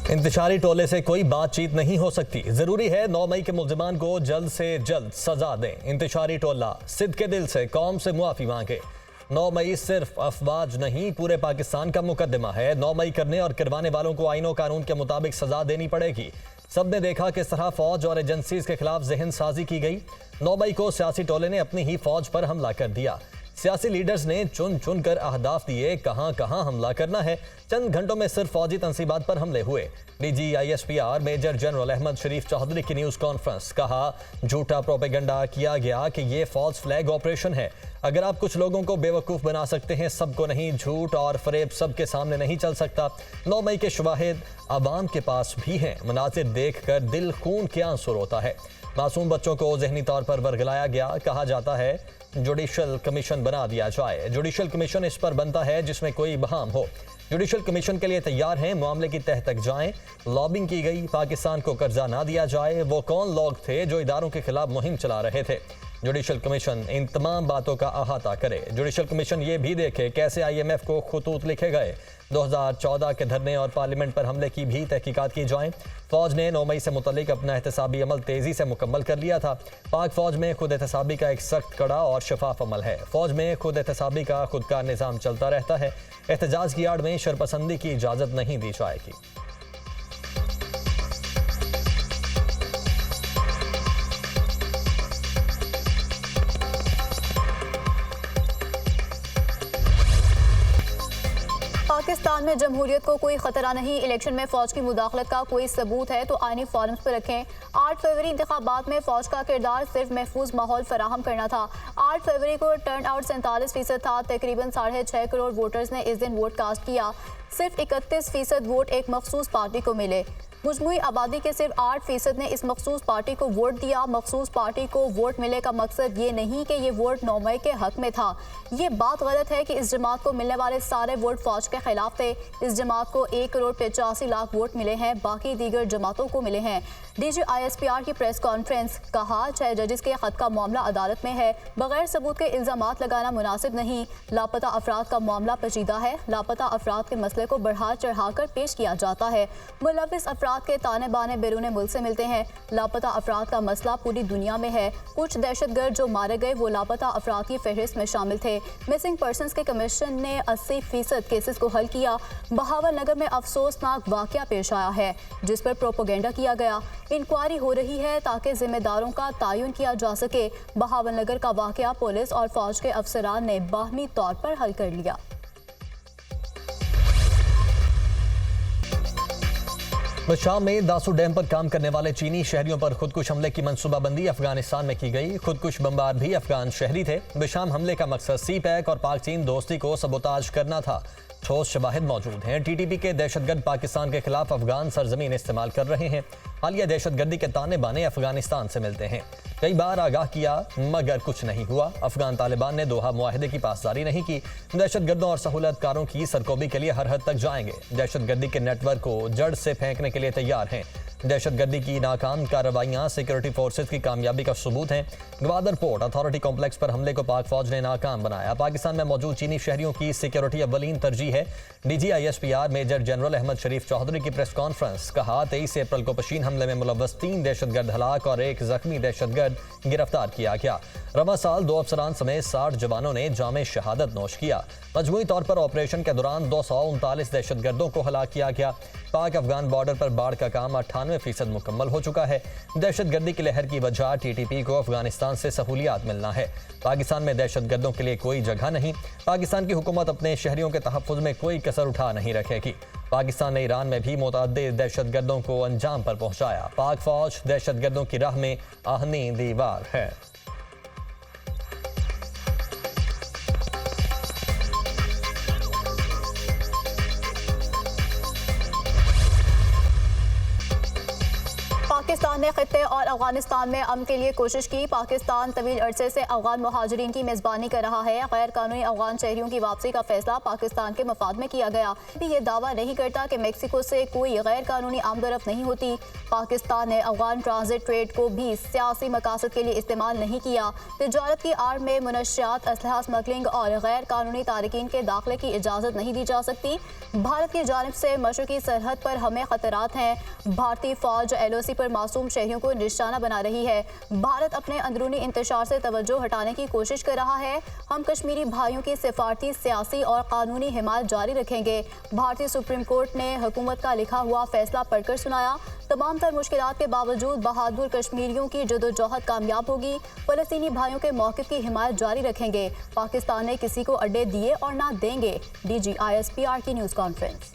इंतशारी टोले से कोई बातचीत नहीं हो सकती। जरूरी है 9 मई के मुल्जिमान को जल्द से जल्द सजा दें। इंतशारी टोला सिद्ध के दिल से कौम से मुआफी मांगे। 9 मई सिर्फ अफवाज नहीं, पूरे पाकिस्तान का मुकदमा है। 9 मई करने और करवाने वालों को आईन और कानून के मुताबिक सजा देनी पड़ेगी। सबने देखा किस तरह फौज और एजेंसीज के खिलाफ जहन साजी की गई। 9 मई को सियासी टोले ने अपनी ही फौज पर हमला कर दिया। सियासी लीडर्स ने चुन चुन कर अहदाफ दिए कहां कहां हमला करना है। चंद घंटों में सिर्फ फौजी तंसीबात पर हमले हुए। DG ISPR major general Ahmed Sharif Chaudhry की न्यूज कॉन्फ्रेंस, कहा झूठा प्रोपेगेंडा किया गया कि ये फॉल्स फ्लैग ऑपरेशन है। अगर आप कुछ लोगों को बेवकूफ़ बना सकते हैं, सबको नहीं। झूठ और फरेब सबके सामने नहीं चल सकता। 9 मई के शवाहिद आवाम के पास भी हैं। मनाजिर देख कर दिल खून के आंसू रोता है। मासूम बच्चों को जहनी तौर पर वर्गलाया गया। कहा जाता है जुडिशल कमीशन बना दिया जाए। जुडिशल कमीशन इस पर बनता है जिसमें कोई बहाम हो। जुडिशल कमीशन के लिए तैयार हैं, मामले की तह तक जाएं। लॉबिंग की गई, पाकिस्तान को कर्जा ना दिया जाए। वो कौन लोग थे जो इदारों के खिलाफ मुहिम चला रहे थे? जुडिशल कमीशन इन तमाम बातों का अहाता करे। जुडिशल कमीशन ये भी देखे कैसे IMF को खतूत लिखे गए। 2014 के धरने और पार्लियामेंट पर हमले की भी तहकीकात की जाएं। फौज ने 9 मई से मुतल्लिक अपना एहतसाबी अमल तेजी से मुकम्मल कर लिया था। पाक फौज में खुद एहतसाबी का एक सख्त, कड़ा और शफाफ अमल है। फौज में खुद एहतसाबी का खुदकार निज़ाम चलता रहता है। एहतजाज की आड़ में शरपसंदी की इजाज़त नहीं दी जाएगी। पाकिस्तान में जमहूरियत को कोई खतरा नहीं। इलेक्शन में फौज की मुदाखलत का कोई सबूत है तो आईनी फॉर्म्स पर रखें। 8 फरवरी इंतखाबात में फौज का किरदार सिर्फ महफूज माहौल फराहम करना था। 8 फरवरी को टर्न आउट 47% था। तकरीबन 6.5 करोड़ वोटर्स ने इस दिन वोट कास्ट किया। सिर्फ 31% वोट एक मखसूस पार्टी को मिले। मुजमुई आबादी के सिर्फ 8% ने इस मखसूस पार्टी को वोट दिया। मखसूस पार्टी को वोट मिले का मकसद ये नहीं कि ये वोट 9 मई के हक में था। ये बात गलत है कि इस जमात को मिलने वाले सारे वोट फौज के खिलाफ थे। इस जमात को 1 करोड़ 85 लाख वोट मिले हैं, बाकी दीगर जमातों को मिले हैं। डीजी ISPR की प्रेस कॉन्फ्रेंस, कहा चाहे जजिस के खत का मामला अदालत में है, बगैर सबूत के इल्जामात लगाना मुनासिब नहीं। लापता अफराद का मामला पेचीदा है। लापता अफराद के मसले को बढ़ा चढ़ाकर पेश किया जाता है। मुलविस अफराद के ताने बाने बैरून मुल्क से मिलते हैं। लापता अफराद का मसला पूरी दुनिया में है। कुछ दहशतगर्द जो मारे गए वो लापता अफराद की फहरिस्त में शामिल थे। मिसिंग पर्सनस के कमीशन ने 80% केसेस को हल किया। बहावल नगर में अफसोसनाक वाकया पेश आया है जिस पर प्रोपोगेंडा किया गया। इंक्वायरी हो रही है ताकि जिम्मेदारों का तयन किया जा सके। बहावल नगर का वाकया पुलिस और फौज के अफसरान ने बाहमी तौर पर हल कर लिया। शाम में दासू डैम पर काम करने वाले चीनी शहरियों पर खुदकुश हमले की मंसूबाबंदी अफगानिस्तान में की गई। खुदकुश बमबार भी अफगान शहरी थे। बेशाम हमले का मकसद CPEC और पाक चीन दोस्ती को सबोताज करना था। ठोस शवाहिद मौजूद हैं। TTP के दहशतगर्द पाकिस्तान के खिलाफ अफगान सरजमीन इस्तेमाल कर रहे हैं। हालिया दहशतगर्दी के ताने बाने अफगानिस्तान से मिलते हैं। कई बार आगाह किया मगर कुछ नहीं हुआ। अफगान तालिबान ने दोहा मुआहिदे की पासदारी नहीं की। दहशतगर्दों और सहूलतकारों की सरकोबी के लिए हर हद तक जाएंगे। दहशतगर्दी के नेटवर्क को जड़ से फेंकने के लिए तैयार हैं। दहशतगर्दी की नाकाम कार्रवाइयां सिक्योरिटी फोर्सेज की कामयाबी का सबूत हैं। ग्वादर पोर्ट अथॉरिटी कॉम्प्लेक्स पर हमले को पाक फौज ने नाकाम बनाया। पाकिस्तान में मौजूद चीनी शहरियों की सिक्योरिटी अव्वलीन तरजीह है। DG ISPR major general Ahmed Sharif Chaudhry की प्रेस कॉन्फ्रेंस, कहा 23 अप्रैल को पशीन हमले में मुलव्वस 3 दहशतगर्द हलाक और 1 जख्मी दहशतगर्द गिरफ्तार किया गया। रवा साल 2 अफसरान समेत 60 जवानों ने जामे शहादत नोश किया। मजमूई तौर पर ऑपरेशन के दौरान 239 दहशतगर्दों को हलाक किया गया। पाक अफगान बॉर्डर पर बाढ़ का काम 98% मुकम्मल हो चुका है। दहशतगर्दी की लहर की वजह TTP को अफगानिस्तान से सहूलियात मिलना है। पाकिस्तान में दहशतगर्दों के लिए कोई जगह नहीं। पाकिस्तान की हुकूमत अपने शहरियों के तहफ़्फ़ुज़ में कोई कसर उठा नहीं रखेगी। पाकिस्तान ने ईरान में भी मुतअद्दिद दहशतगर्दों को अंजाम पर पहुंचाया। पाक फौज दहशतगर्दों की राह में आहनी दीवार है। पाकिस्तान पाकिस्तान ने खित्ते और अफगानिस्तान में अमन के लिए कोशिश की। पाकिस्तान तवील अरसे से अफगान मुहाजिरीन की मेज़बानी कर रहा है। गैर कानूनी अफगान शहरियों की वापसी का फैसला पाकिस्तान के मफाद में किया गया। ये दावा नहीं करता कि मेक्सिको से कोई गैर कानूनी आमदरफ्त नहीं होती। पाकिस्तान ने अफगान ट्रांजिट ट्रेड को भी सियासी मकासद के लिए इस्तेमाल नहीं किया। तिजारत की आड़ में मुनशियात, असलहा स्मगलिंग और गैर कानूनी तारकीन के दाखिले की इजाज़त नहीं दी जा सकती। भारत की जानिब से मशरकी सरहद पर हमें खतरात हैं। भारतीय फौज LOC पर मासूम शहरियों को निशाना बना रही है। भारत अपने अंदरूनी इंतशार से तवज्जो हटाने की कोशिश कर रहा है। हम कश्मीरी भाइयों की सिफारती, सियासी और कानूनी हिमायत जारी रखेंगे। भारतीय सुप्रीम कोर्ट ने हुकूमत का लिखा हुआ फैसला पढ़कर सुनाया। तमाम तर मुश्किलात के बावजूद बहादुर कश्मीरियों की जदोजहद कामयाब होगी। फ़लस्तीनी भाइयों के मौक़िफ़ की हिमायत जारी रखेंगे। पाकिस्तान ने किसी को अड्डे दिए और ना देंगे। DG ISPR की न्यूज़ कॉन्फ्रेंस।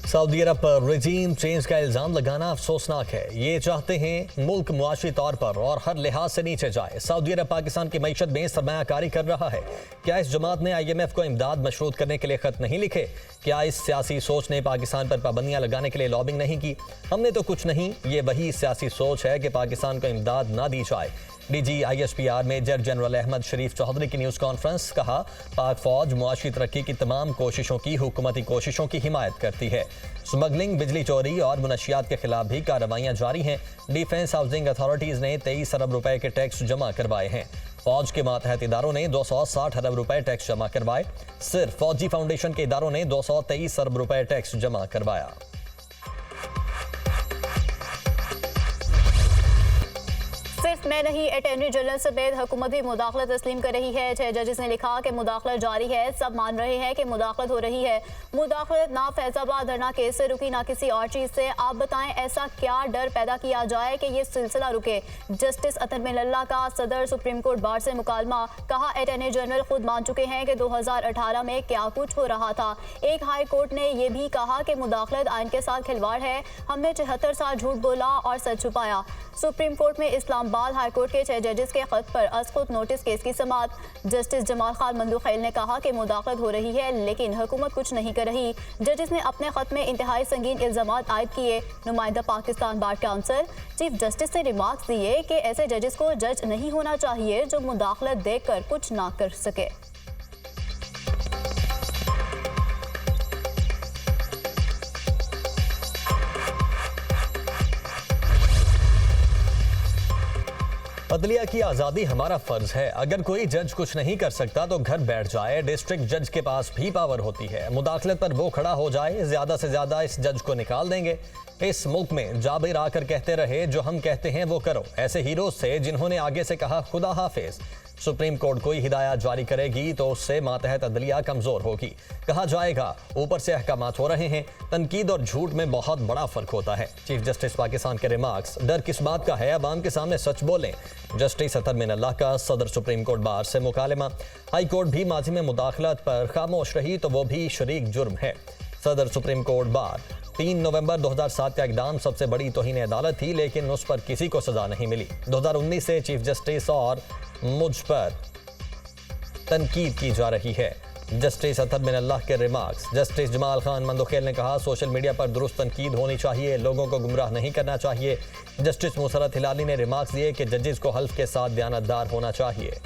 सऊदी अरब पर रजीम चेंज का इल्ज़ाम लगाना अफसोसनाक है। ये चाहते हैं मुल्क मुआशी तौर पर और हर लिहाज से नीचे जाए। सऊदी अरब पाकिस्तान की मईशत में सरमायाकारी कर रहा है। क्या इस जमात ने IMF को इमदाद मशरूत करने के लिए खत नहीं लिखे? क्या इस सियासी सोच ने पाकिस्तान पर पाबंदियां लगाने के लिए लॉबिंग नहीं की? हमने तो कुछ नहीं। ये वही सियासी सोच है कि पाकिस्तान को इमदाद ना दी जाए। DG ISPR major general Ahmed Sharif Chaudhry की न्यूज़ कॉन्फ्रेंस। कहा, पाक फौज मुआशी तरक्की की तमाम कोशिशों की हुकूमती कोशिशों की हिमायत करती है। स्मगलिंग, बिजली चोरी और मुनशियात के खिलाफ भी कार्रवाइयाँ जारी हैं। डिफेंस हाउसिंग अथॉरिटीज़ ने 23 अरब रुपए के टैक्स जमा करवाए हैं। फौज के मातहत इदारों ने 260 अरब रुपए टैक्स जमा करवाए। सिर्फ फौजी फाउंडेशन के इदारों ने 223 अरब रुपए टैक्स जमा करवाया। सिर्फ मैं नहीं, अटॉर्नी जनरल समेत हुकूमत भी मुदाखलत तस्लीम कर रही है। 6 जजेस ने लिखा कि मुदाखलत जारी है। सब मान रहे हैं कि मुदाखलत हो रही है। मुदाखलत ना फैजाबाद धरना केस से रुकी, ना किसी और चीज़ से। आप बताएं, ऐसा क्या डर पैदा किया जाए कि ये सिलसिला रुके? जस्टिस अतर मिनल्ला का सदर सुप्रीम कोर्ट बार से मुकालमा। कहा, अटॉर्नी जनरल खुद मान चुके हैं कि 2018 में क्या कुछ हो रहा था। एक हाई कोर्ट ने यह भी कहा कि मुदाखलत आइन के साथ खिलवाड़ है। हमने 74 साल झूठ बोला और सच छुपाया। सुप्रीम कोर्ट में इस्लामाबाद हाई कोर्ट के 6 जजेस के खत पर अस्कुत नोटिस केस की समाअत। जस्टिस जमाल खान मंदुखैल ने कहा कि मुदाखलत हो रही है लेकिन हुकूमत कुछ नहीं कर रही। जजेस ने अपने खत में इंतहाई संगीन इल्जामात आयद किए। नुमाइंदा Pakistan bar council chief justice ने रिमार्क्स दिए कि ऐसे जजेस को जज नहीं होना चाहिए जो मुदाखलत देखकर कुछ ना कर सके। अदलिया की आज़ादी हमारा फर्ज है। अगर कोई जज कुछ नहीं कर सकता तो घर बैठ जाए। डिस्ट्रिक्ट जज के पास भी पावर होती है। मुदाखलत पर वो खड़ा हो जाए, ज़्यादा से ज़्यादा इस जज को निकाल देंगे। इस मुल्क में जाबिर आकर कहते रहे, जो हम कहते हैं वो करो। ऐसे हीरोज से जिन्होंने आगे से कहा खुदा हाफिज। सुप्रीम कोर्ट कोई हिदायत जारी करेगी तो उससे मातहत अदलिया कमज़ोर होगी। कहा जाएगा ऊपर से अहकामात हो रहे हैं। तनकीद और झूठ में बहुत बड़ा फ़र्क होता है। चीफ जस्टिस पाकिस्तान के रिमार्क्स, डर किस बात का है, अवाम के सामने सच बोलें। जस्टिस अतर मिनल्ला का सदर सुप्रीम कोर्ट बार से मुकालमा। हाई कोर्ट भी माजी में मुदाखलत पर खामोश रही तो वो भी शरीक जुर्म है। सदर सुप्रीम कोर्ट बार 3 नवंबर 2007 का इक़दाम सबसे बड़ी तौहीन अदालत थी लेकिन उस पर किसी को सजा नहीं मिली। 2019 से चीफ जस्टिस और मुझ पर तनकीद की जा रही है। जस्टिस अतर मिनल्ला के रिमार्क्स। जस्टिस जमाल खान मंदुखैल ने कहा, सोशल मीडिया पर दुरुस्त तनकीद होनी चाहिए, लोगों को गुमराह नहीं करना चाहिए। जस्टिस मुसरत हिलाली ने रिमार्क्स दिए कि जजेस को हल्फ के साथ दयानतदार होना चाहिए।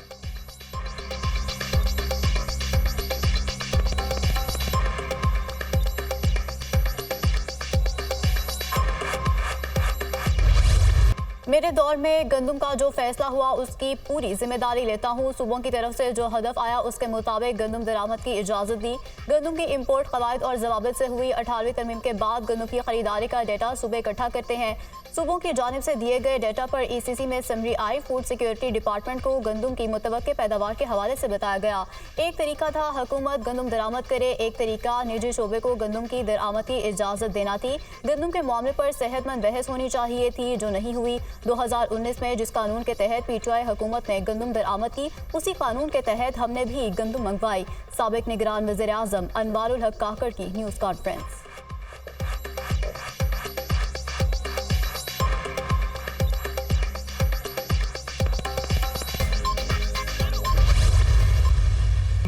मेरे दौर में गंदम का जो फैसला हुआ उसकी पूरी जिम्मेदारी लेता हूँ। सूबों की तरफ से जो हदफ आया उसके मुताबिक गंदम दरामद की इजाज़त दी। गंदम की इम्पोर्ट कवायद और जवाबित से हुई 18वीं तरमीम के बाद गंदम की खरीदारी का डेटा सूबे इकट्ठा करते हैं। सूबों की जानिब से दिए गए डेटा पर ECC में समरी आई। फूड सिक्योरिटी डिपार्टमेंट को गंदम की मुतवक्के पैदावार के हवाले से बताया गया। एक तरीका था हुकूमत गंदम दरामद करे, एक तरीका निजी शोबे को गंदम की दरामद की इजाज़त देना थी। गंदम के मामले पर सेहतमंद बहस होनी चाहिए थी जो नहीं हुई। 2019 में जिस कानून के तहत PTI हुकूमत ने गंदम दरामद की उसी कानून के तहत हमने भी गंदम मंगवाई। साबिक निगरान वज़ीर आज़म अनवारुल हक काकड़ की न्यूज़ कॉन्फ्रेंस।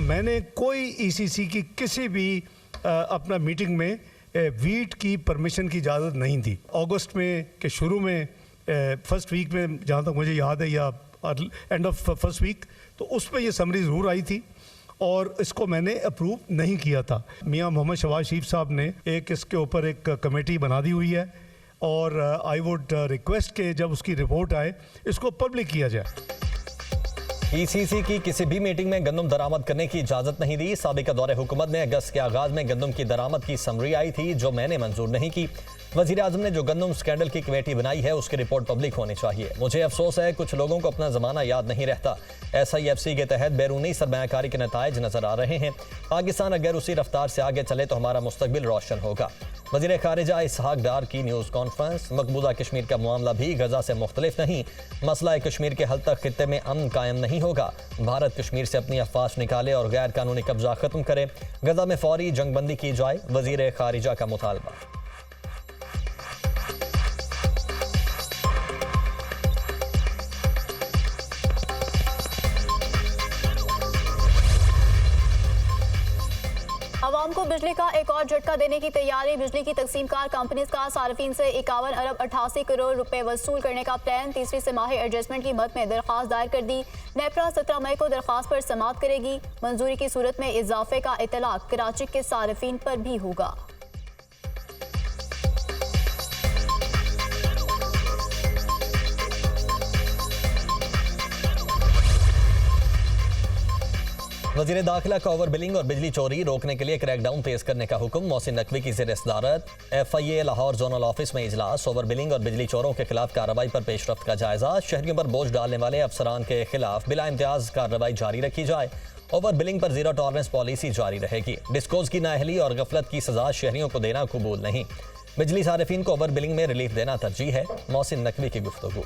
मैंने कोई ECC की किसी भी अपना मीटिंग में वीट की परमिशन की इजाज़त नहीं थी। अगस्त में के शुरू में फर्स्ट वीक में, जहाँ तक मुझे याद है, या एंड ऑफ फर्स्ट वीक, तो उस पर यह समरी ज़रूर आई थी और इसको मैंने अप्रूव नहीं किया था। मियां मोहम्मद शहबाज शरीफ साहब ने इसके ऊपर एक कमेटी बना दी हुई है और आई वुड रिक्वेस्ट कि जब उसकी रिपोर्ट आए इसको पब्लिक किया जाए। ईसीसी की किसी भी मीटिंग में गंदम दरामद करने की इजाजत नहीं दी। साबिका दौरे हुकूमत में अगस्त के आगाज में गंदम की दरामद की समरी आई थी, जो मैंने मंजूर नहीं की। वजीर आजम ने जो गंदम स्कैंडल की कमेटी बनाई है उसकी रिपोर्ट पब्लिक होनी चाहिए। मुझे अफसोस है कुछ लोगों को अपना जमाना याद नहीं रहता। SIFC के तहत बैरूनी सरमायाकारी के नताइज नजर आ रहे हैं। पाकिस्तान अगर उसी रफ्तार से आगे चले तो हमारा मुस्तकबिल रोशन होगा। वजीर खारिजा इसहाक डार की न्यूज़ कॉन्फ्रेंस। मकबूजा कश्मीर का मामला भी गजा से मुख्तलिफ नहीं। मसला कश्मीर के हल तक खित्ते में अमन कायम नहीं होगा। भारत कश्मीर से अपनी अफवाज निकाले और गैर कानूनी कब्जा खत्म करे। गजा में फौरी जंगबंदी की जाए, वजीर खारिजा का मुतालबा। आवाम को बिजली का एक और झटका देने की तैयारी। बिजली की तकसीमकार कंपनीज का सार्फिन से 51 अरब 88 करोड़ रुपए वसूल करने का प्लान। तीसरी तिमाही एडजस्टमेंट की मद में दरख्वास्त दायर कर दी। नेपरा 17 मई को दरख्वास्त पर समाअत करेगी। मंजूरी की सूरत में इजाफे का इतलाक कराची के सार्फिन पर भी होगा। वज़ीर दाखिला का ओवर बिलिंग और बिजली चोरी रोकने के लिए क्रैकडाउन तेज करने का हुक्म। मोहसिन नकवी की ज़ेर सदारत FIA लाहौर जोनल ऑफिस में इजलास। ओवर बिलिंग और बिजली चोरों के खिलाफ कार्रवाई पर पेशरफ्त का जायजा। शहरियों पर बोझ डालने वाले अफसरान के खिलाफ बिला इम्तियाज कार्रवाई जारी रखी जाए। ओवर बिलिंग पर जीरो टॉलरेंस पॉलिसी जारी रहेगी। डिस्कोज की नाअहली और गफलत की सजा शहरियों को देना कबूल नहीं। बिजली सारिफिन को ओवर बिलिंग में रिलीफ देना तरजीह है। मोहसिन नकवी की गुफ्तगू।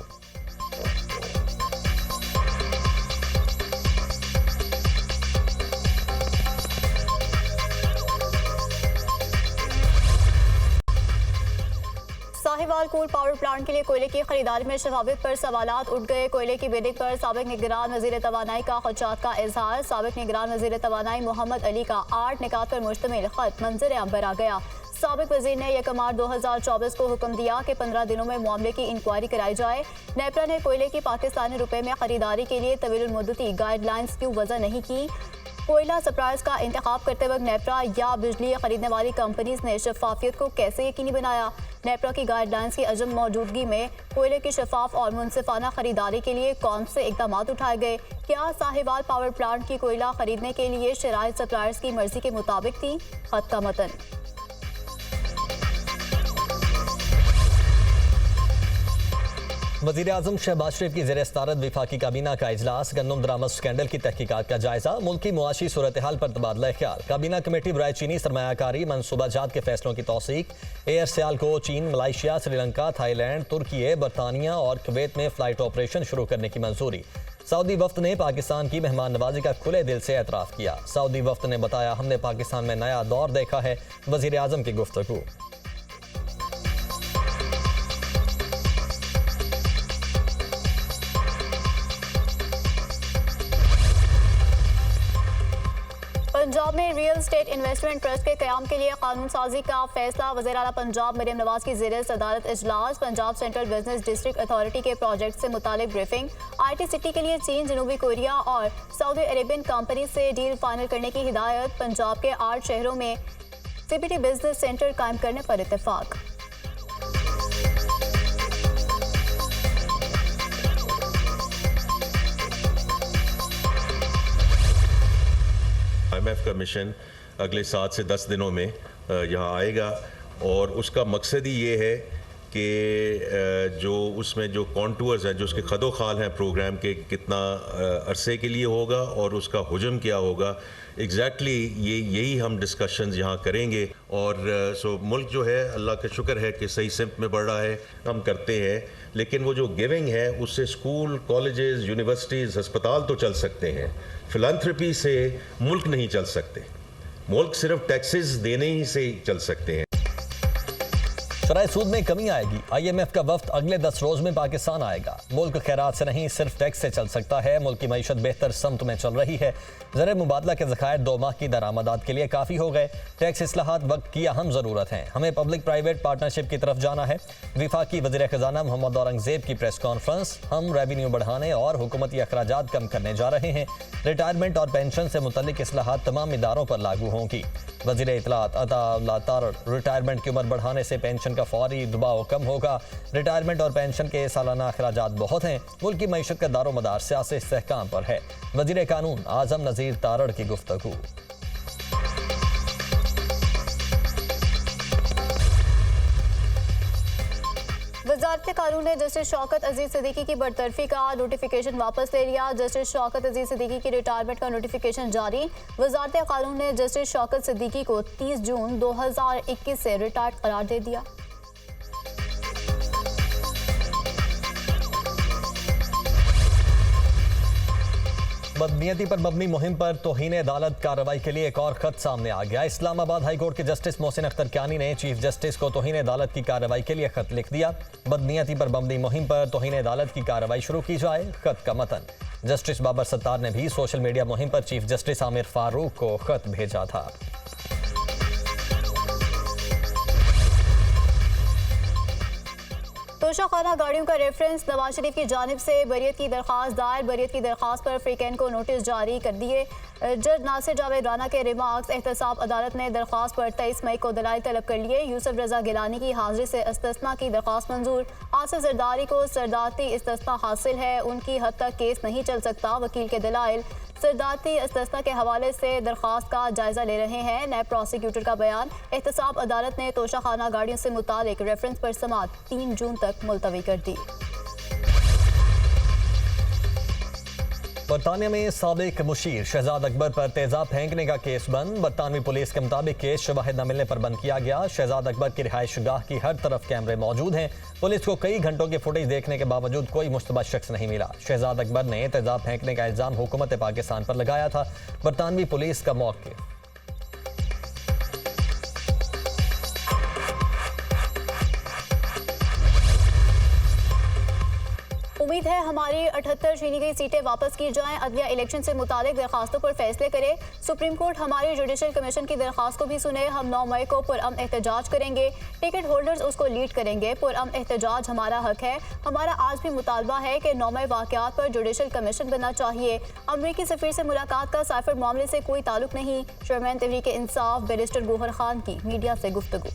साहिवाल कोल पावर प्लांट के लिए कोयले की खरीदारी में शफाफियत पर सवालात उठ गए। कोयले की बिडिंग पर साबिक निगरान वजीर तवानाई का खदशात का इजहार। साबिक निगरान वजीर तवानाई मोहम्मद अली का 8 निकात पर मुश्तमिल खत मंजर आम पर आ गया। साबिक वजीर ने 1 मार्च 2024 को हुक्म दिया कि 15 दिनों में मामले की इंक्वायरी कराई जाए। नेपरा ने कोयले की पाकिस्तानी रुपए में खरीदारी के लिए तवील मुद्दती गाइडलाइंस क्यों वजह नहीं की। कोयला सप्लायर्स का इंतखाब करते वक्त नेपरा या बिजली खरीदने वाली कंपनीज ने शफाफियत को कैसे यकीनी बनाया। नेपरा की गाइडलाइंस की अजम मौजूदगी में कोयले की शफाफ और मुनसिफाना खरीदारी के लिए कौन से इकदाम उठाए गए। क्या साहिवाल पावर प्लांट की कोयला खरीदने के लिए शराइत सप्लायर्स की मर्जी के मुताबिक थी। खत का मतन। वज़ीर आज़म शहबाज शरीफ की ज़ेर सदारत वफाकी काबीना का इजलास। गंदम दरामद स्कैंडल की तहकीकात का जायजा। मुल्की मुआशी सूरत हाल पर तबादला ख्याल। काबीना कमेटी बराए चीनी सरमायाकारी मनसूबाजात के फैसलों की तौसीक। एयर सियाल को चीन, मलाइशिया, श्रीलंका, थाईलैंड, तुर्की, बरतानिया और कुवैत में फ्लाइट ऑपरेशन शुरू करने की मंजूरी। सऊदी वफ्द ने पाकिस्तान की मेहमान नवाजी का खुले दिल से एतराफ़ किया। सऊदी वफ्द ने बताया, हमने पाकिस्तान में नया दौर देखा है। वज़ीर आज़म की गुफ्तगू। पंजाब में रियल स्टेट इन्वेस्टमेंट ट्रस्ट के क़याम के लिए कानून साजी का फैसला। वज़ीर आला पंजाब मरियम नवाज की ज़ेर सदारत इजलास। Punjab central business district authority के प्रोजेक्ट से मुतालिक ब्रीफिंग। IT सिटी के लिए चीन, जनूबी कोरिया और सऊदी अरेबियन कंपनी से डील फाइनल करने की हिदायत। पंजाब के 8 शहरों में CBD बिजनेस सेंटर कायम करने पर इत्तेफाक। IMF का मिशन अगले 7 से 10 दिनों में यहाँ आएगा और उसका मकसद ही ये है कि जो उसमें जो कॉन्टूर्स हैं, जो उसके खदो खाल हैं प्रोग्राम के, कितना अरसे के लिए होगा और उसका हुजम क्या होगा, एग्जैक्टली यही हम डिस्कशंस यहाँ करेंगे। और सो मुल्क जो है, अल्लाह का शुक्र है कि सही सिमत में बढ़ रहा है, हम करते हैं। लेकिन वो जो गिविंग है उससे स्कूल, कॉलेजेस, यूनिवर्सिटीज़, अस्पताल तो चल सकते हैं। फिलैंथ्रोपी से मुल्क नहीं चल सकते। मुल्क सिर्फ टैक्सेस देने ही से चल सकते हैं। शराय सूद में कमी आएगी। IMF का वफ्द अगले 10 रोज में पाकिस्तान आएगा। मुल्क खैरात से नहीं सिर्फ टैक्स से चल सकता है। मुल्क की मईशत बेहतर समत में चल रही है। ज़र मुबादला के ज़खायर 2 माह की दरामदात के लिए काफ़ी हो गए। टैक्स इस्लाहात वक्त की अहम ज़रूरत है। हमें पब्लिक प्राइवेट पार्टनरशिप की तरफ जाना है। वफाकी वज़ीर ख़जाना मोहम्मद औरंगज़ेब की प्रेस कॉन्फ्रेंस। हम रेवेन्यू बढ़ाने और हुकूमती अखराजात कम करने जा रहे हैं। रिटायरमेंट और पेंशन से मुतल्लिक इस्लाहात तमाम इदारों पर लागू होंगी। वज़ीर इत्तलात अता तारड़, रिटायरमेंट की उम्र बढ़ाने से पेंशन का फौरी दबाव कम होगा। रिटायरमेंट और पेंशन के सालाना अखराजात बहुत हैं। मुल्क की मईशत का दारोमदार सियासी इस्तेहकाम पर है। वज़ीर कानून आज़म नज़ीर तारड़ की गुफ्तगू। वज़ारत कानून ने जस्टिस शौकत अजीज सिद्दीकी की बरतरफी का नोटिफिकेशन वापस ले लिया। जस्टिस शौकत अजीज सिद्दीकी की रिटायरमेंट का नोटिफिकेशन जारी। वज़ारत कानून ने जस्टिस शौकत सिद्दीकी को 30 जून 2021 से रिटायर्ड करार दे दिया। बदनीयती पर मबनी मुहिम पर तौहीन अदालत कार्रवाई के लिए एक और खत सामने आ गया। इस्लामाबाद हाई कोर्ट के जस्टिस मोहसिन अख्तर कियानी ने चीफ जस्टिस को तौहीन अदालत की कार्रवाई के लिए खत लिख दिया। बदनीयती पर मबनी मुहिम पर तौहीन अदालत की कार्रवाई शुरू की जाए। खत का मतन। जस्टिस बाबर सत्तार ने भी सोशल मीडिया मुहिम पर चीफ जस्टिस आमिर फारूक को खत भेजा था। तोशाखाना गाड़ियों का रेफरेंस। नवाज शरीफ की जानिब से बरियत की दरख्वास्त दायर। बरियत की दरख्वास्त पर फ्रीकैन को नोटिस जारी कर दिए। जज नासिर जावेद राना के रिमार्क्स। एहतसाब अदालत ने दरख्वास्त पर 23 मई को दलाइल तलब कर लिए। यूसुफ रजा गिलानी की हाजिरी से इस्तिस्ना की दरख्वास्त मंजूर। आसिफ जरदारी को सरदारती इस्तिस्ना हासिल है। उनकी हद तक केस नहीं चल सकता। वकील के दलाइल। सरदारती इस्तिस्ना के हवाले से दरख्वास्त का जायजा ले रहे हैं। नैब प्रोसिक्यूटर का बयान। एहतसाब अदालत ने तोशाखाना गाड़ियों से मुतालिक रेफरेंस पर समाअत 3 जून तक मुलतवी कर दी। बरतानिया में साबिक मुशीर शहजाद अकबर पर तेजाब फेंकने का केस बंद। बरतानवी पुलिस के मुताबिक केस शवाहिद न मिलने पर बंद किया गया। शहजाद अकबर की रिहाइश गाह की हर तरफ कैमरे मौजूद हैं। पुलिस को कई घंटों की फुटेज देखने के बावजूद कोई मुश्तबा शख्स नहीं मिला। शहजाद अकबर ने तेजाब फेंकने का इल्जाम हुकूमत पाकिस्तान पर लगाया था। बरतानवी पुलिस का मौके। उम्मीद है हमारी 78 छीनी गई सीटें वापस की जाएं। अदलिया इलेक्शन से मुतालिक दरखास्तों पर फैसले करे। सुप्रीम कोर्ट हमारी जुडिशल कमीशन की दरखास्त को भी सुने। हम 9 मई को पुरअमन एहतजाज करेंगे। टिकट होल्डर्स उसको लीड करेंगे। पुरअमन एहतजाज हमारा हक है। हमारा आज भी मुतालबा है कि 9 मई वाक़यात पर जुडिशल कमीशन बनना चाहिए। अमरीकी सफीर से मुलाकात का साइफर मामले से कोई ताल्लुक नहीं। चेयरमैन तहरीक इंसाफ बैरिस्टर गोहर खान की मीडिया से गुफ्तगू।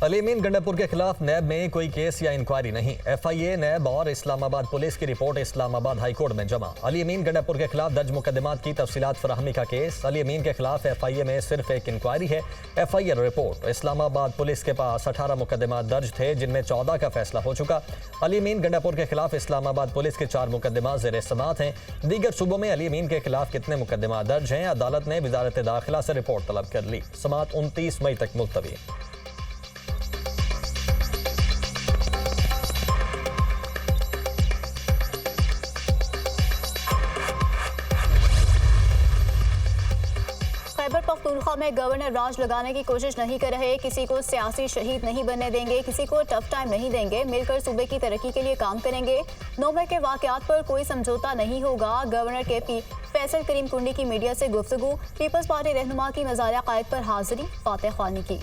अली अमीन गंडापुर के खिलाफ नैब में कोई केस या इंक्वायरी नहीं। FIA, नैब और इस्लामाबाद पुलिस की रिपोर्ट इस्लामाबाद हाई कोर्ट में जमा। अली अमीन गंडापुर के खिलाफ दर्ज मुकदमात की तफसीलात फराहमी का केस। अली अमीन के खिलाफ FIA में सिर्फ एक इंक्वायरी है। FIA report. इस्लामाबाद पुलिस के पास 18 मुकदमात दर्ज थे, जिनमें 14 का फैसला हो चुका। अली अमीन गंडापुर के खिलाफ इस्लामाबाद पुलिस के 4 मुकदमात ज़ेर समाअत हैं। दीगर सूबों में अली अमीन के खिलाफ कितने मुकदमात दर्ज हैं, अदालत ने वजारत दाखिला से रिपोर्ट तलब कर ली। समाअत 29 मई तक मुलतवी। खैबर पख्तूनख्वा में गवर्नर राज लगाने की कोशिश नहीं कर रहे। किसी को सियासी शहीद नहीं बनने देंगे। किसी को टफ टाइम नहीं देंगे। मिलकर सूबे की तरक्की के लिए काम करेंगे। 9 मई के वाकयात पर कोई समझौता नहीं होगा। गवर्नर KP फैसल करीम कुंडी की मीडिया से गुफ्तगू। पीपल्स पार्टी रहनुमा की मज़ार क़ायद पर हाजिरी फातह ख़ानी की।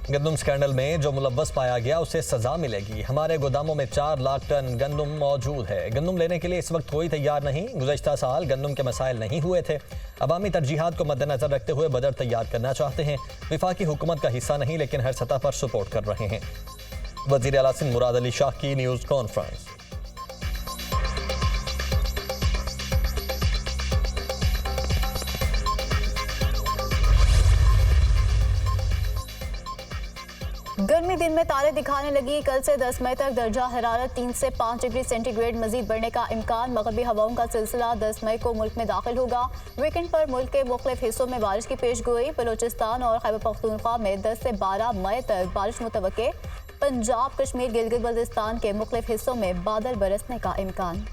गंदम स्कैंडल में जो मुलव्वस पाया गया उसे सजा मिलेगी। हमारे गोदामों में 4 लाख टन गंदम मौजूद है। गंदम लेने के लिए इस वक्त कोई तैयार नहीं। गुज़श्ता साल गंदम के मसाइल नहीं हुए थे। अवामी तरजीहात को मद्देनजर रखते हुए बजट तैयार करना चाहते हैं। वफाकी हुकूमत का हिस्सा नहीं, लेकिन हर सतह पर सपोर्ट कर रहे हैं। वज़ीर आला सिंध मुराद अली शाह की न्यूज़ कॉन्फ्रेंस। गर्मी दिन में तारे दिखाने लगी। कल से 10 मई तक दर्जा हरारत 3 से 5 डिग्री सेंटीग्रेड मजीद बढ़ने का इम्कान। मगरबी हवाओं का सिलसिला 10 मई को मुल्क में दाखिल होगा। वीकेंड पर मुल्क के मुख्तलिफ हिस्सों में बारिश की पेशगोई। बलूचिस्तान और खैबर पख्तूनख्वा में 10 से 12 मई तक बारिश मुतवक्के। पंजाब, कश्मीर, गिलगित बल्तिस्तान के मुख्तलिफ हिस्सों में बादल बरसने का इम्कान।